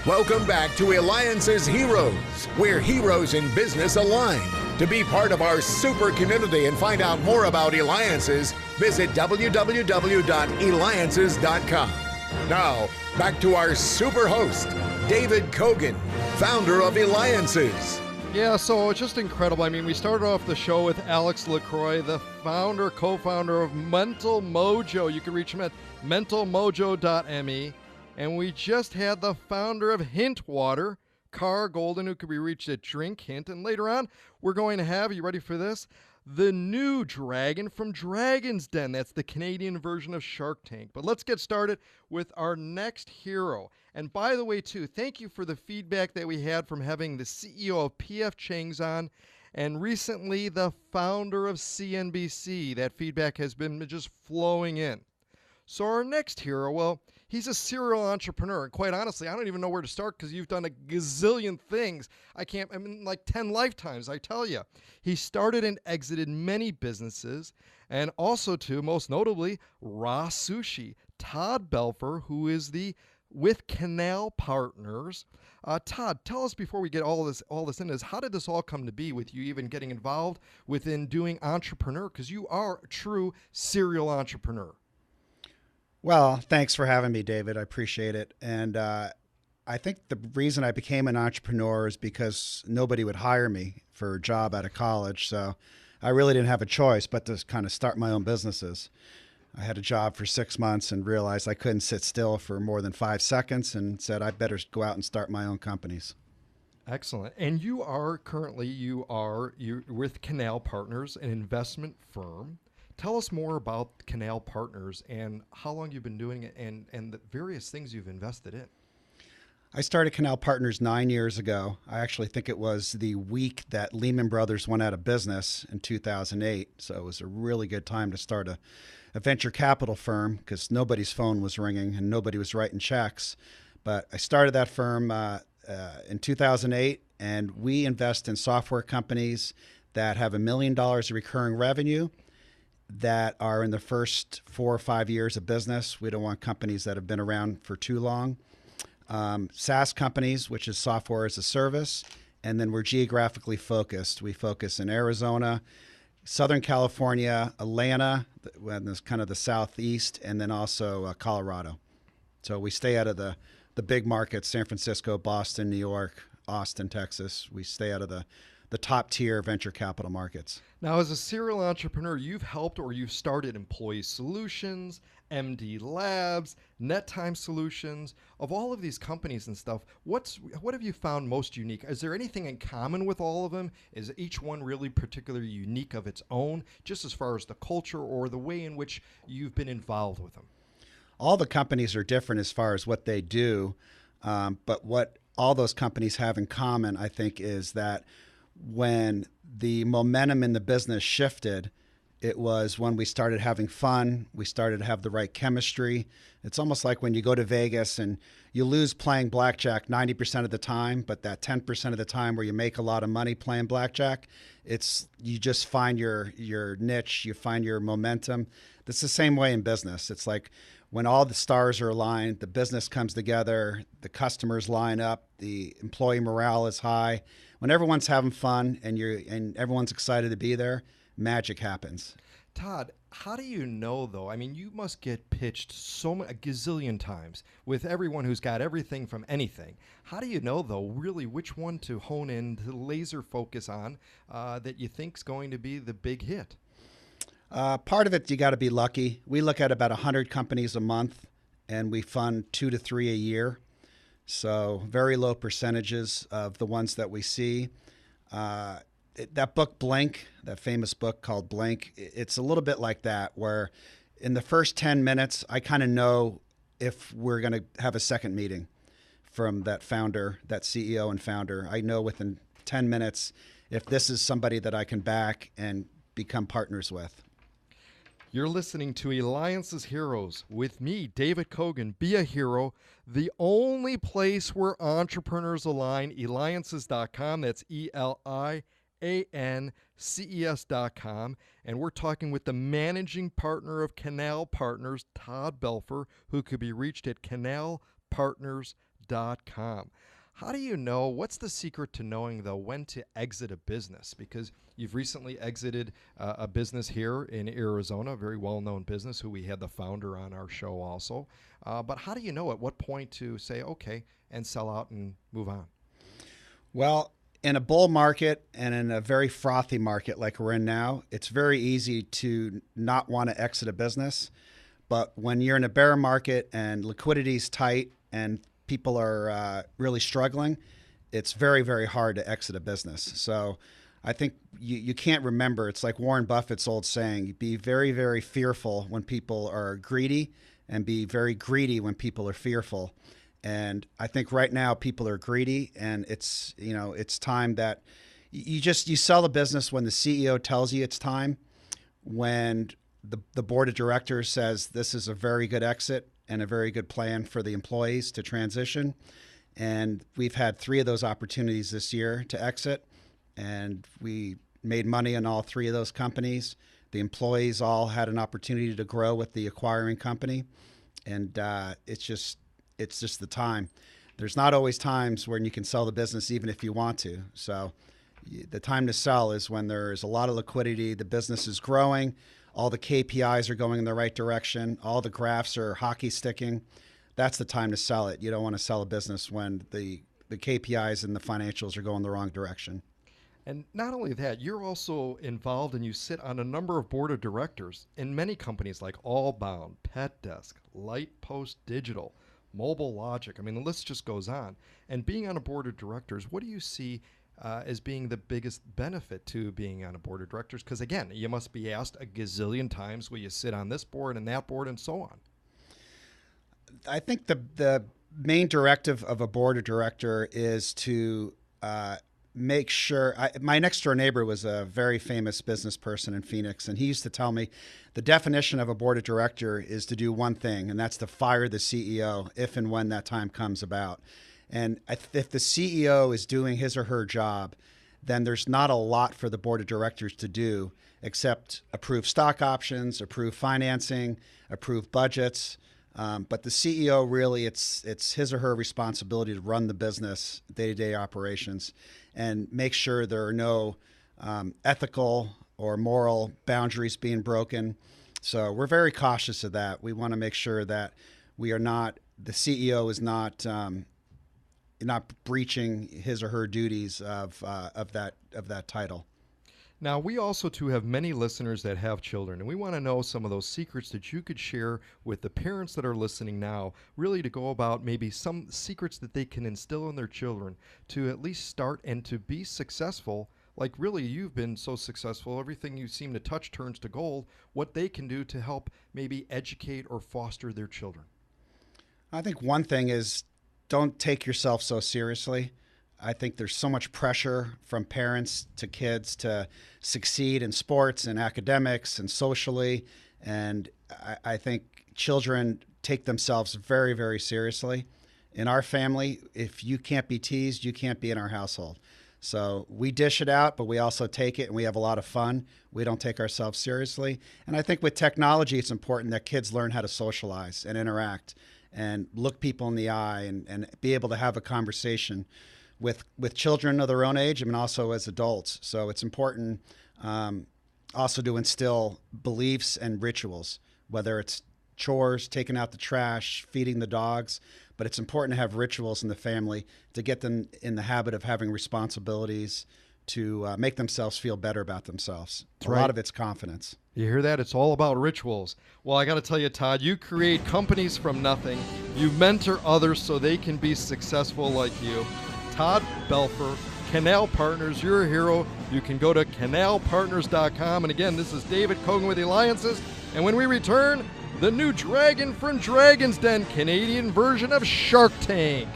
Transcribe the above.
Welcome back to Eliances Heroes, where heroes in business align. To be part of our super community and find out more about Eliances, visit www.Eliances.com. Now, back to our super host, David Kogan, founder of Eliances. Yeah, so it's just incredible. I mean, we started off the show with Alex LaCroix, the co-founder of Mental Mojo. You can reach him at mentalmojo.me. And we just had the founder of Hint Water, Carr Golden, who could be reached at Drink Hint. And later on, we're going to have, you ready for this? The new dragon from Dragon's Den. That's the Canadian version of Shark Tank. But let's get started with our next hero. And by the way, too, thank you for the feedback that we had from having the CEO of PF Chang's on and recently the founder of CNBC. That feedback has been just flowing in. So our next hero, well, he's a serial entrepreneur. And quite honestly, I don't even know where to start because you've done a gazillion things. Like 10 lifetimes, I tell you. He started and exited many businesses. And also, too, most notably, Raw Sushi. Todd Belfer, who is with Canal Partners. Todd, tell us before we get all this in is how did this all come to be with you even getting involved within doing entrepreneur? Because you are a true serial entrepreneur. Well, thanks for having me, David. I appreciate it. And I think the reason I became an entrepreneur is because nobody would hire me for a job out of college. So I really didn't have a choice but to kind of start my own businesses. I had a job for 6 months and realized I couldn't sit still for more than 5 seconds and said I'd better go out and start my own companies. Excellent. And you are with Canal Partners, an investment firm. Tell us more about Canal Partners and how long you've been doing it and the various things you've invested in. I started Canal Partners 9 years ago. I actually think it was the week that Lehman Brothers went out of business in 2008. So it was a really good time to start a venture capital firm because nobody's phone was ringing and nobody was writing checks. But I started that firm in 2008, and we invest in software companies that have $1 million of recurring revenue that are in the first 4 or 5 years of business. We don't want companies that have been around for too long. SaaS companies, which is software as a service. And then we're geographically focused. We focus in Arizona, Southern California, Atlanta, kind of the Southeast, and then also Colorado. So we stay out of the big markets, San Francisco, Boston, New York, Austin, Texas. We stay out of the top tier venture capital markets. Now, as a serial entrepreneur, you've helped or you've started Employee Solutions, MD Labs, NetTime Solutions. Of all of these companies and stuff, what have you found most unique? Is there anything in common with all of them? Is each one really particularly unique of its own, just as far as the culture or the way in which you've been involved with them? All the companies are different as far as what they do, but what all those companies have in common, I think, is that when the momentum in the business shifted, it was when we started having fun, we started to have the right chemistry. It's almost like when you go to Vegas and you lose playing blackjack 90% of the time, but that 10% of the time where you make a lot of money playing blackjack, you just find your niche, you find your momentum. It's the same way in business. It's like when all the stars are aligned, the business comes together, the customers line up, the employee morale is high. When everyone's having fun and everyone's excited to be there, magic happens. Todd, how do you know, though? I mean, you must get pitched a gazillion times with everyone who's got everything from anything. How do you know, though, really which one to hone in, to laser focus on that you think's going to be the big hit? Part of it, you got to be lucky. We look at about 100 companies a month, and we fund 2 to 3 a year. So very low percentages of the ones that we see. That book, Blink, that famous book called Blink, it's a little bit like that, where in the first 10 minutes, I kind of know if we're going to have a second meeting from that founder, that CEO and founder. I know within 10 minutes if this is somebody that I can back and become partners with. You're listening to Eliances Heroes with me, David Kogan. Be a hero, the only place where entrepreneurs align. Eliances.com. That's ELIANCES.com. And we're talking with the managing partner of Canal Partners, Todd Belfer, who could be reached at canalpartners.com. Eliances.com. How do you know, what's the secret to knowing, though, when to exit a business? Because you've recently exited a business here in Arizona, a very well-known business, who we had the founder on our show also. But how do you know at what point to say, okay, and sell out and move on? Well, in a bull market and in a very frothy market like we're in now, it's very easy to not want to exit a business. But when you're in a bear market and liquidity is tight and people are really struggling, it's very, very hard to exit a business. So I think you can't remember. It's like Warren Buffett's old saying, be very, very fearful when people are greedy and be very greedy when people are fearful. And I think right now people are greedy, and it's time that you sell the business when the CEO tells you it's time, when the board of directors says this is a very good exit and a very good plan for the employees to transition. And we've had 3 of those opportunities this year to exit, and we made money in all 3 of those companies. The employees all had an opportunity to grow with the acquiring company, and it's just the time. There's not always times when you can sell the business even if you want to. So the time to sell is when there is a lot of liquidity, the business is growing, all the KPIs are going in the right direction, all the graphs are hockey sticking. That's the time to sell it. You don't want to sell a business when the KPIs and the financials are going the wrong direction. And not only that, you're also involved and you sit on a number of board of directors in many companies like Allbound, Pet Desk, Lightpost Digital, Mobile Logic. I mean, the list just goes on. And being on a board of directors, what do you see as being the biggest benefit to being on a board of directors? Because again, you must be asked a gazillion times, will you sit on this board and that board and so on? I think the main directive of a board of director is to make sure. My next door neighbor was a very famous business person in Phoenix, and he used to tell me the definition of a board of director is to do one thing, and that's to fire the CEO if and when that time comes about. And if the CEO is doing his or her job, then there's not a lot for the board of directors to do except approve stock options, approve financing, approve budgets. But the CEO really, it's his or her responsibility to run the business, day-to-day operations, and make sure there are no ethical or moral boundaries being broken. So we're very cautious of that. We want to make sure that the CEO is not breaching his or her duties of that title. Now, we also, too, have many listeners that have children, and we want to know some of those secrets that you could share with the parents that are listening now, really to go about maybe some secrets that they can instill in their children to at least start and to be successful. Like really, you've been so successful, everything you seem to touch turns to gold, what they can do to help maybe educate or foster their children. I think one thing is don't take yourself so seriously. I think there's so much pressure from parents to kids to succeed in sports and academics and socially. And I think children take themselves very, very seriously. In our family, if you can't be teased, you can't be in our household. So we dish it out, but we also take it and we have a lot of fun. We don't take ourselves seriously. And I think with technology, it's important that kids learn how to socialize and interact and look people in the eye and be able to have a conversation with children of their own age and also as adults. So it's important also to instill beliefs and rituals, whether it's chores, taking out the trash, feeding the dogs, but it's important to have rituals in the family to get them in the habit of having responsibilities to make themselves feel better about themselves. A lot of it's confidence. You hear that? It's all about rituals. Well, I got to tell you, Todd, you create companies from nothing. You mentor others so they can be successful like you. Todd Belfer, Canal Partners, you're a hero. You can go to canalpartners.com. And again, this is David Kogan with Eliances. And when we return, the new dragon from Dragon's Den, Canadian version of Shark Tank.